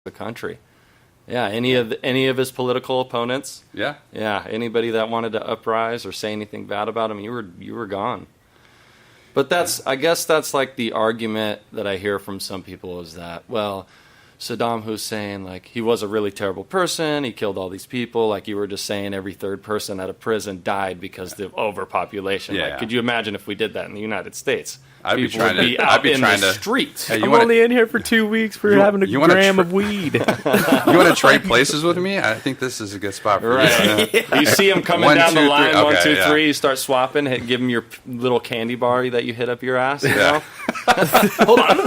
the country. Yeah, any of his political opponents. Yeah. Yeah, anybody that wanted to uprise or say anything bad about him, you were gone. But I guess that's like the argument that I hear from some people is that, well, Saddam Hussein, like, he was a really terrible person. He killed all these people. Like you were just saying, every third person at a prison died because of overpopulation. Yeah, like, could you imagine if we did that in the United States? I'd be People trying would be to. out I'd be in trying the to. streets. Hey, I'm only in here for 2 weeks for having a gram of weed. You want to trade places with me? I think this is a good spot for Right. you. You see him coming One, down the two, line, three. 1, Okay, 2, yeah. 3. You start swapping, give him your little candy bar that you hit up your ass. You Yeah. know? Hold on,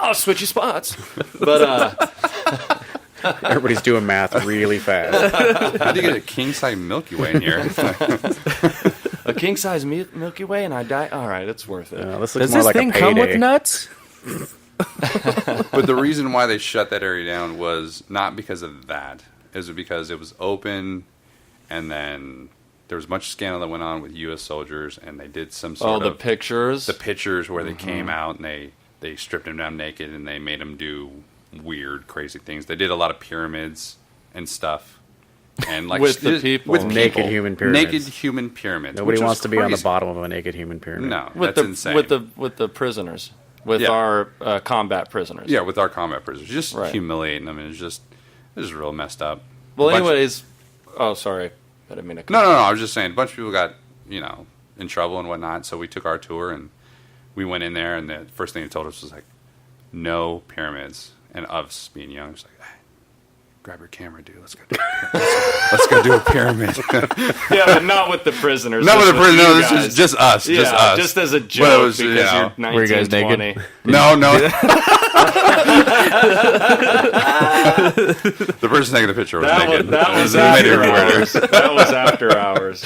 I'll switch you spots. But Everybody's doing math really fast. How do you get a king size Milky Way in here? a king size Milky Way, and I die. All right, it's worth it. This looks Does more this like thing a payday. come with nuts? But the reason why they shut that area down was not because of that. It was because it was open, and then there was much scandal that went on with U.S. soldiers, and they did some sort of... the pictures? The pictures where they came out, and they stripped him down naked, and they made him do weird, crazy things. They did a lot of pyramids and stuff. And like With the people. With Naked human pyramids. Naked human pyramids. Nobody which was wants to be on the crazy. bottom of a naked human pyramid. No, with that's insane. with the prisoners, with Yeah. our combat prisoners. Yeah, with our combat prisoners. Just Right. humiliating them. It was real messed up. Well, A bunch- anyways, oh, sorry. I didn't mean to... No, I was just saying, a bunch of people got, in trouble and whatnot, so we took our tour, and we went in there, and the first thing they told us was, like, no pyramids. And us being young, it's like, hey, grab your camera, dude. Let's go do a pyramid. Yeah, but not with the prisoners. Not with the prisoners. No, you this guys. is just us. Yeah, just us. just as a But it joke was, because yeah. you're 19, Were you guys 20. naked? No. The person taking the picture was naked. That was It made it after even weirder. hours. That was after hours.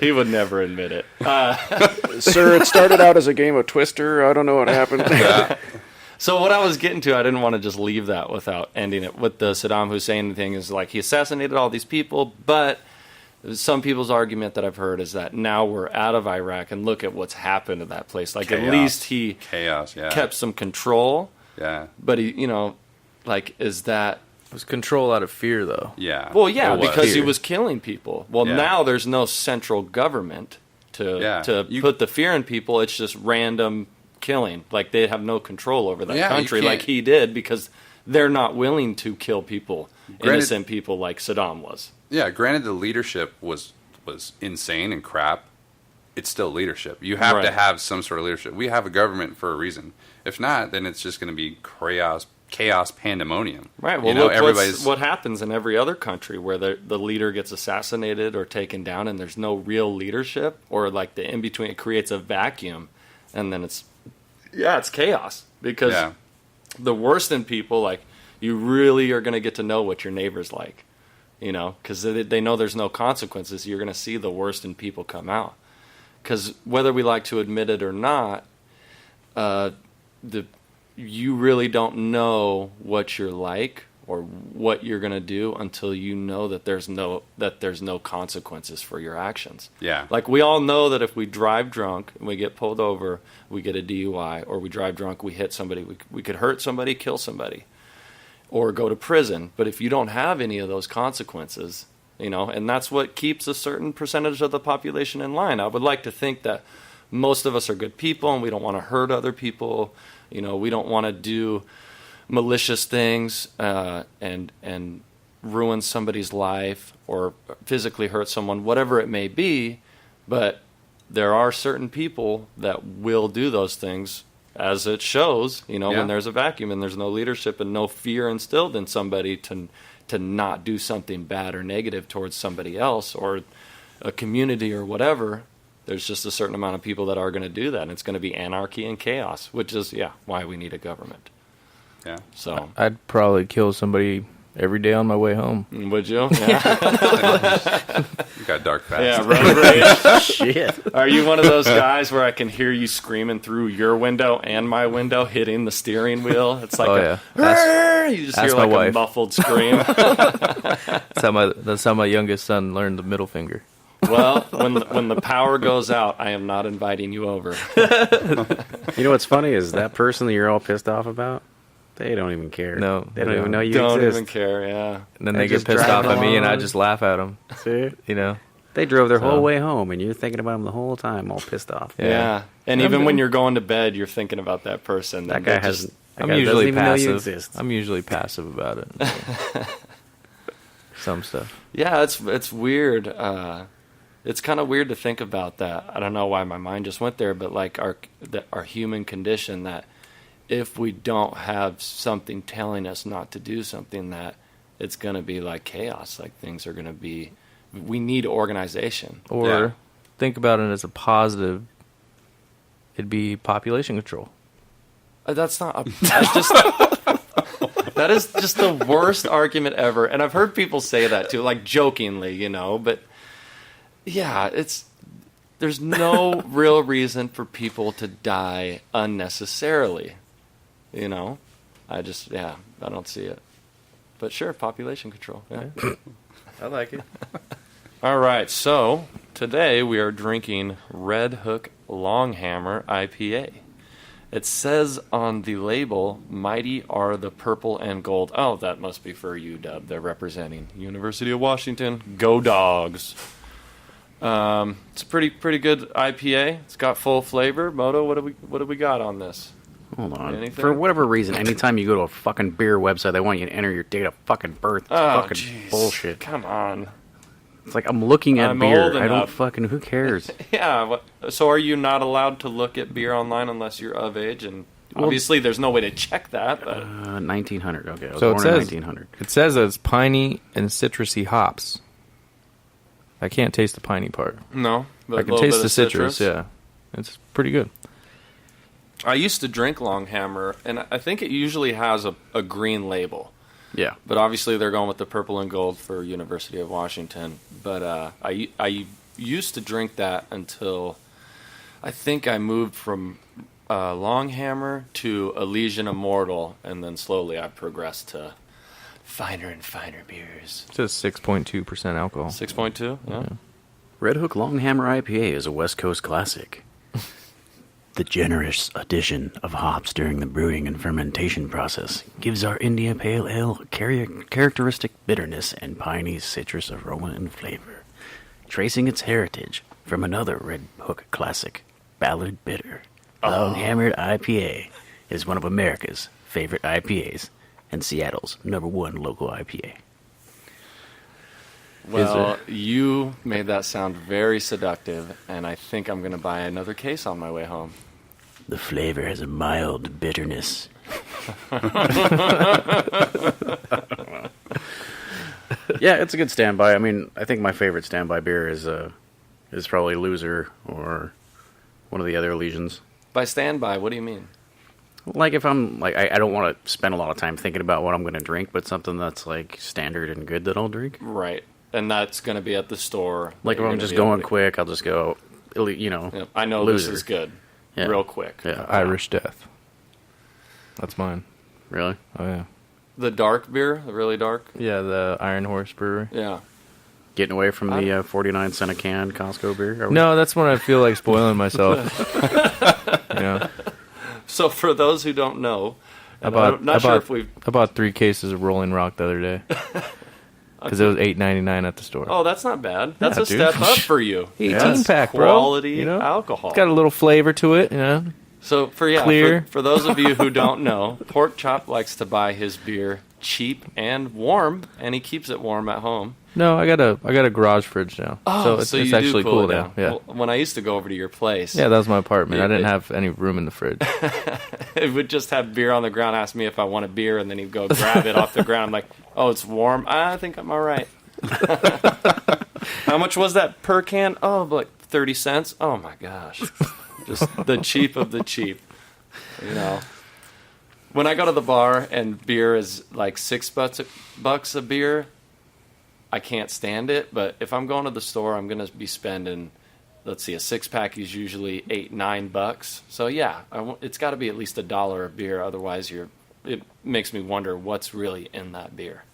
He would never admit it. Sir, it started out as a game of Twister. I don't know what happened. Yeah. So what I was getting to, I didn't want to just leave that without ending it with the Saddam Hussein thing. Is like he assassinated all these people, but some people's argument that I've heard is that now we're out of Iraq and look at what's happened to that place. Like Chaos. at least he Chaos, yeah. kept some control, Yeah. but he, like is that... It was control out of fear, though. Yeah. Well, yeah, It was. because he was killing people. Well, Yeah. now there's no central government to put the fear in people. It's just random killing. Like they have no control over that Yeah, you country can't- like he did because they're not willing to kill people, Granted- innocent people like Saddam was. Yeah, granted the leadership was insane and crap. It's still leadership. You have to Right. have some sort of leadership. We have a government for a reason. If not, then it's just going to be chaos, pandemonium. Right. Well, look what happens in every other country where the leader gets assassinated or taken down, and there's no real leadership, or like the in between. It creates a vacuum, and then it's chaos because Yeah. the worst in people, like you really are going to get to know what your neighbor's like, because they know there's no consequences. You're going to see the worst in people come out. Because whether we like to admit it or not, you really don't know what you're like or what you're going to do until you know that there's no consequences for your actions. Yeah. Like we all know that if we drive drunk and we get pulled over, we get a DUI, or we drive drunk, we hit somebody, we could hurt somebody, kill somebody, or go to prison. But if you don't have any of those consequences, and that's what keeps a certain percentage of the population in line. I would like to think that most of us are good people and we don't want to hurt other people. We don't want to do malicious things and ruin somebody's life or physically hurt someone, whatever it may be. But there are certain people that will do those things, as it shows, when there's a vacuum and there's no leadership and no fear instilled in somebody to not do something bad or negative towards somebody else or a community or whatever. There's just a certain amount of people that are going to do that, and it's going to be anarchy and chaos, which is, why we need a government. Yeah. So I'd probably kill somebody every day on my way home. would you? Yeah. You got dark fast. Yeah, road rage. Shit. Are you one of those guys where I can hear you screaming through your window and my window, hitting the steering wheel? It's like you just hear ask my like a wife. muffled scream. That's how my youngest son learned the middle finger. Well, when the power goes out, I am not inviting you over. You know what's funny is that person that you're all pissed off about, They don't even care. No, they don't even know you Don't exist. even care. Yeah. And then They they get just pissed drive off at me, and I along. just laugh at them. See? You know. They drove their So- whole way home, and you're thinking about them the whole time, all pissed off. Yeah. And I'm- even when you're going to bed, you're thinking about that person. That and guy they just- hasn't. That I'm guy usually doesn't even know you passive. exist. I'm usually passive about it. Some stuff. Yeah, it's weird. It's kind of weird to think about that. I don't know why my mind just went there, but like our human condition, that if we don't have something telling us not to do something, that it's going to be like chaos. Like things are going to be. We need organization. Or Yeah. think about it as a positive. It'd be population control. That's not. That's just. That is just the worst argument ever, and I've heard people say that too, like jokingly, you know. But yeah, there's no real reason for people to die unnecessarily, you know. I don't see it. But sure, population control. Yeah. I like it. All right, so today we are drinking Red Hook Longhammer IPA. It says on the label, "Mighty are the purple and gold." Oh, that must be for UW. They're representing University of Washington. Go Dogs. It's a pretty good IPA. It's got full flavor. Moto, what do we got on this? Hold on. Anything? For whatever reason, anytime you go to a fucking beer website, they want you to enter your date of fucking birth. It's fucking jeez. bullshit. Come on. It's like I'm looking at I'm beer. old I don't enough. fucking. Who cares? Yeah. So are you not allowed to look at beer online unless you're of age? And obviously, there's no way to check that. But 1900. Okay, I was So it born in says 1900. it says that it's piney and citrusy hops. I can't taste the piney part. no, but I a can little taste bit the of citrus. Yeah, it's pretty good. I used to drink Longhammer, and I think it usually has a green label. Yeah. But obviously, they're going with the purple and gold for University of Washington. But I used to drink that until I think I moved from Longhammer to Elysian Immortal, and then slowly I progressed to finer and finer beers. It says 6.2% alcohol. 6.2? Yeah. Red Hook Longhammer IPA is a West Coast classic. The generous addition of hops during the brewing and fermentation process gives our India Pale Ale characteristic bitterness and piney citrus aroma and flavor, tracing its heritage from another Red Hook classic, Ballard Bitter. Longhammered IPA is one of America's favorite IPAs and Seattle's #1 local IPA. Well, you made that sound very seductive, and I think I'm going to buy another case on my way home. The flavor has a mild bitterness. Yeah, it's a good standby. I mean, I think my favorite standby beer is probably Loser or one of the other Elysians. By standby, what do you mean? Like if I'm like I don't want to spend a lot of time thinking about what I'm going to drink, but something that's like standard and good that I'll drink. Right. And that's going to be at the store. Like if I'm just going quick, I'll just go. Yep. I know Loser. this is good. Yeah. Real quick. Yeah. Irish Death. That's mine. Really? Oh yeah. The dark beer, the really dark. Yeah, the Iron Horse Brewery. Yeah. Getting away from the 49 cent a can Costco beer? Are we- No, that's when I feel like spoiling myself. You know, So for those who don't know, and I I'm not sure if we've. bought 3 cases of Rolling Rock the other day because it was $8.99 at the store. Oh, that's not bad. That's Yeah, a dude. step up for you. 18 pack, bro. Quality You know? alcohol. It's got a little flavor to it, you know. So Clear. for those of you who don't know, Pork Chop likes to buy his beer cheap and warm, and he keeps it warm at home. No, I got a garage fridge now, so it's you do actually cool cool it now. down. Yeah, Well, when I used to go over to your place, yeah, that was my apartment. I didn't it- have any room in the fridge. it would just have beer on the ground, ask me if I want a beer, and then he'd go grab it off the ground. I'm like, oh, it's warm. I think I'm all right. How much was that per can? Oh, like 30 cents. Oh my gosh. Just the cheap of the cheap. You know. When I go to the bar and beer is like $6 a beer, I can't stand it. But if I'm going to the store, I'm going to be spending, let's see, a 6-pack is usually $8-9. So yeah, it's got to be at least $1 a beer. Otherwise, it makes me wonder what's really in that beer.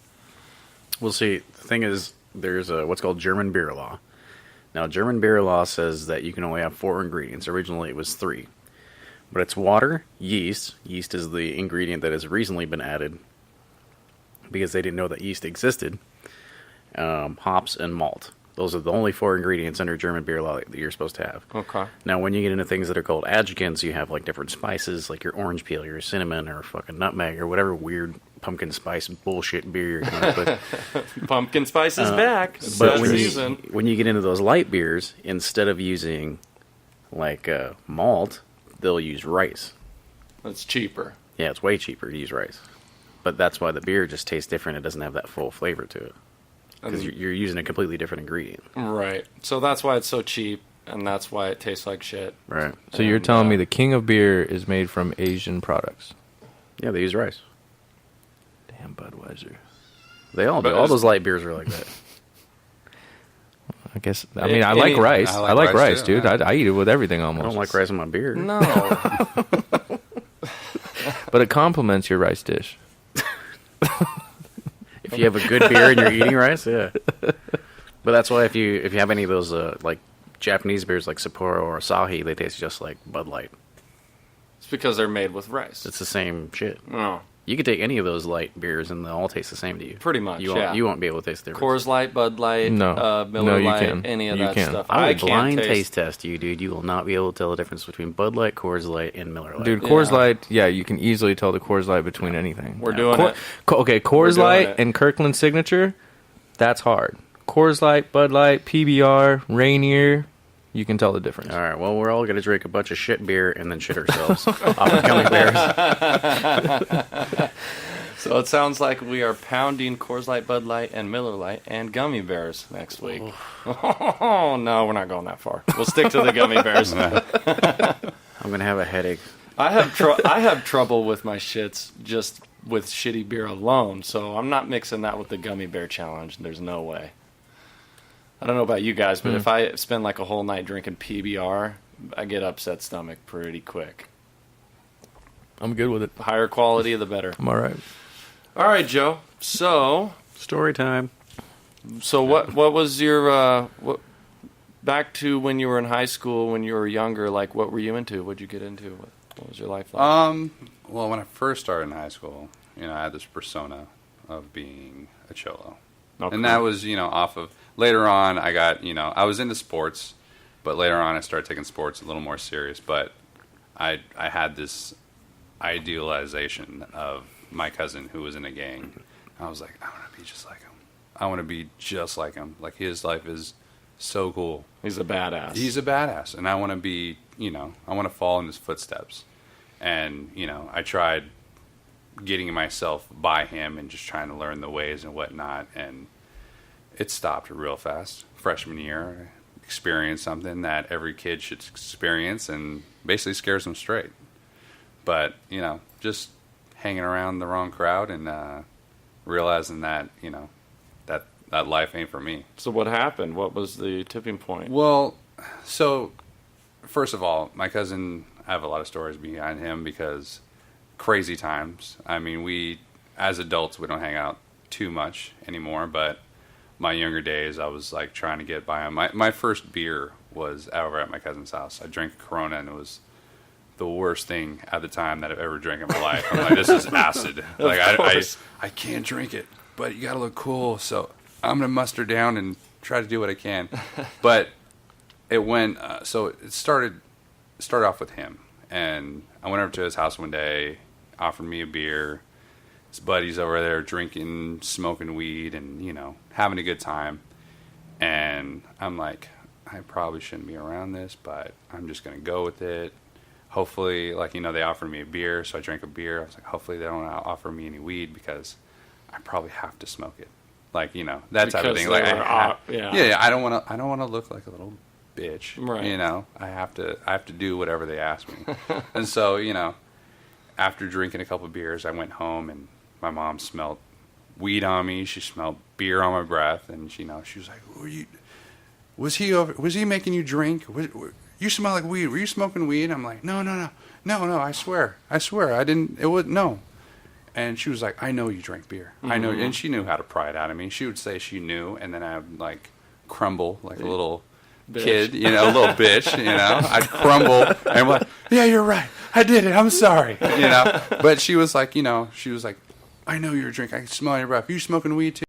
We'll see. The thing is, there's what's called German beer law. Now, German beer law says that you can only have 4 ingredients. Originally, it was 3. But it's water, yeast. Yeast is the ingredient that has recently been added because they didn't know that yeast existed. Hops and malt. Those are the only 4 ingredients under German beer law that you're supposed to have. Okay. Now, when you get into things that are called adjuvants, you have like different spices, like your orange peel, your cinnamon, or fucking nutmeg, or whatever weird pumpkin spice bullshit beer you're going to put. Pumpkin spice is back. It's But that when season. when you get into those light beers, instead of using like malt, they'll use rice. It's cheaper. Yeah, it's way cheaper to use rice. But that's why the beer just tastes different. It doesn't have that full flavor to it. Because you're using a completely different ingredient. Right. So that's why it's so cheap, and that's why it tastes like shit. Right. So you're telling me the king of beer is made from Asian products? Yeah, they use rice. Damn, Budweiser. They all do. But All it's- those light beers are like that. I guess. I mean, I like Any- rice. I I like like rice rice, too, dude. yeah. I eat it with everything almost. I don't like rice in my beer. No. But it complements your rice dish. If you have a good beer and you're eating rice, yeah. But that's why if you have any of those like Japanese beers like Sapporo or Asahi, they taste just like Bud Light. It's because they're made with rice. It's the same shit. Oh, You could take any of those light beers and they'll all taste the same to you. pretty much, You won't, yeah. you won't be able to taste the difference. Coors Light, Bud Light, No. Miller No, you Lite, can. any of You that can. stuff. I will can't blind taste test you, dude. You will not be able to tell the difference between Bud Light, Coors Light, and Miller Lite. Dude, Coors Yeah. Light, yeah, you can easily tell the Coors Light between anything. We're doing it. Okay, We're Coors doing Light it. and Kirkland Signature, that's hard. Coors Light, Bud Light, PBR, Rainier, you can tell the difference. All right, well, we're all going to drink a bunch of shit beer and then shit ourselves off of gummy bears. So it sounds like we are pounding Coors Light, Bud Light, and Miller Lite and gummy bears next week. Oh, no, we're not going that far. We'll stick to the gummy bears. I'm going to have a headache. I have trouble with my shits just with shitty beer alone, so I'm not mixing that with the gummy bear challenge. There's no way. I don't know about you guys, but if I spend like a whole night drinking PBR, I get upset stomach pretty quick. I'm good with it. The higher quality, the better. I'm all right. All right, Joe. So Story time. what was your what back to when you were in high school, when you were younger? Like, what were you into? What'd you get into? What was your life like? Well, when I first started in high school, I had this persona of being a cholo. Okay. And that was, off of, later on I got, I was into sports, but later on I started taking sports a little more serious. But I had this idealization of my cousin who was in a gang. I was like, I want to be just like him. I want to be just like him. Like, his life is so cool. He's a badass. He's a badass, and I want to be, I want to follow in his footsteps. And, I tried getting myself by him and just trying to learn the ways and whatnot, and it stopped real fast. Freshman year, I experienced something that every kid should experience and basically scares them straight. But, just hanging around the wrong crowd and realizing that, that life ain't for me. So what happened? What was the tipping point? Well, so first of all, my cousin, I have a lot of stories behind him because crazy times. I mean, we, as adults, we don't hang out too much anymore, but my younger days, I was like trying to get by him. My first beer was over at my cousin's house. I drank a Corona, and it was the worst thing at the time that I've ever drank in my life. I'm like, this is acid. Like, I can't drink it, but you gotta look cool, so I'm gonna muster down and try to do what I can. But it went. So it started off with him, and I went over to his house one day, offered me a beer. His buddies over there drinking, smoking weed, and having a good time. And I'm like, I probably shouldn't be around this, but I'm just gonna go with it. Hopefully, they offered me a beer, so I drank a beer. I was like, hopefully they don't offer me any weed because I probably have to smoke it. Like, that type of thing. Like, yeah, I don't want to look like a little bitch. Right. I have to do whatever they ask me. And so, after drinking a couple of beers, I went home and my mom smelled weed on me. She smelled beer on my breath, and she was like, "Was he making you drink? You smell like weed. Were you smoking weed?" I'm like, No. I swear, I didn't. It was no. And she was like, "I know you drank beer. I know." And she knew how to pry it out of me. She would say she knew, and then I would crumble like a little kid, you know, a little bitch, you know. I'd crumble and I'm like, yeah, you're right. I did it. I'm sorry, you know. But she was like, you know, I know you're a drink. I can smell your breath. You smoking weed too?